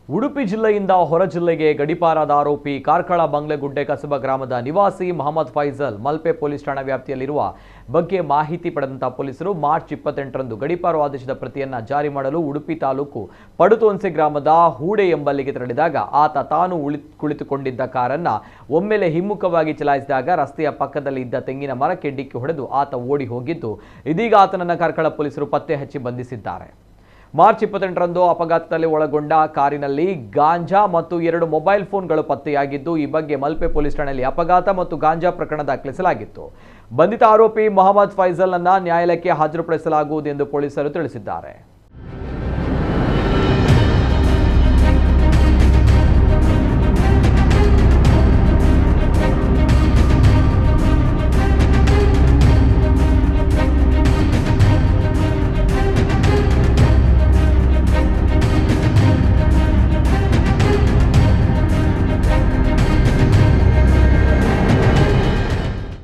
ಉಡುಪಿ ಜಿಲ್ಲೆಯಿಂದ ಹೊರ ಜಿಲ್ಲೆಗೆ ಗಡಿಪಾರಾದ ಆರೋಪಿ ಕಾರ್ಕಳ ಬಂಗ್ಲೆಗುಡ್ಡೆ ಕಸಬಾ ಗ್ರಾಮದ ನಿವಾಸಿ ಮೊಹಮ್ಮದ್ ಫೈಜಲ್ ಮಲ್ಪೆ ಪೊಲೀಸ್ ಠಾಣಾ ವ್ಯಾಪ್ತಿಯಲ್ಲಿರುವ ಬಗ್ಗೆ ಮಾಹಿತಿ ಪಡೆದಂತ ಪೊಲೀಸರು ಮಾರ್ಚ್ 28ರಂದು ಗಡಿಪಾರು ಆದೇಶದ ಪ್ರತಿಯನ್ನು ಜಾರಿ ಮಾಡಲು ಉಡುಪಿ ತಾಲೂಕು ಪಡುತೋನ್ಸೆ ಗ್ರಾಮದ ಹೂಡೆ ಎಂಬಲ್ಲಿಗೆ ತೆರಳಿದಾಗ ಆತ ತಾನು ಕುಳಿತುಕೊಂಡಿದ್ದ ಕಾರನ್ನು ಒಮ್ಮೆಲೆ ಹಿಮ್ಮುಖವಾಗಿ ಚಲಾಯಿಸಿದಾಗ ರಸ್ತೆಯ ಪಕ್ಕದಲ್ಲಿ ಇದ್ದ ತೆಂಗಿನ ಮರಕ್ಕೆ ಡಿಕ್ಕಿ ಹೊಡೆದು ಆತ ಓಡಿ ಹೋಗಿದ್ದು ಇದೀಗ ಆತನನ್ನು ಕಾರ್ಕಳ ಪೊಲೀಸರು ಪತ್ತೆ ಹಚ್ಚಿ ಬಂಧಿಸಿದ್ದಾರೆ। ಮಾರ್ಚ್ 28ರಂದು ಅಪಘಾತದಲ್ಲಿ ಒಳಗೊಂಡ ಕಾರಿನಲ್ಲಿ ಗಾಂಜಾ ಮತ್ತು 2 ಮೊಬೈಲ್ ಫೋನ್ಗಳು ಪತ್ತೆಯಾಗಿದ್ದು ಈ ಬಗ್ಗೆ ಮಲ್ಪೆ ಪೊಲೀಸ್ ಠಾಣೆಯಲ್ಲಿ ಅಪಘಾತ ಮತ್ತು ಗಾಂಜಾ ಪ್ರಕರಣ ದಾಖಲಿಸಲಾಗಿತ್ತು। ಬಂಧಿತ ಆರೋಪಿ ಮೊಹಮ್ಮದ್ ಫೈಜಲ್ ಅನ್ನು ನ್ಯಾಯಾಲಯಕ್ಕೆ ಹಾಜರುಪಡಿಸಲಾಗುವುದು ಎಂದು ಪೊಲೀಸರು ತಿಳಿಸಿದ್ದಾರೆ।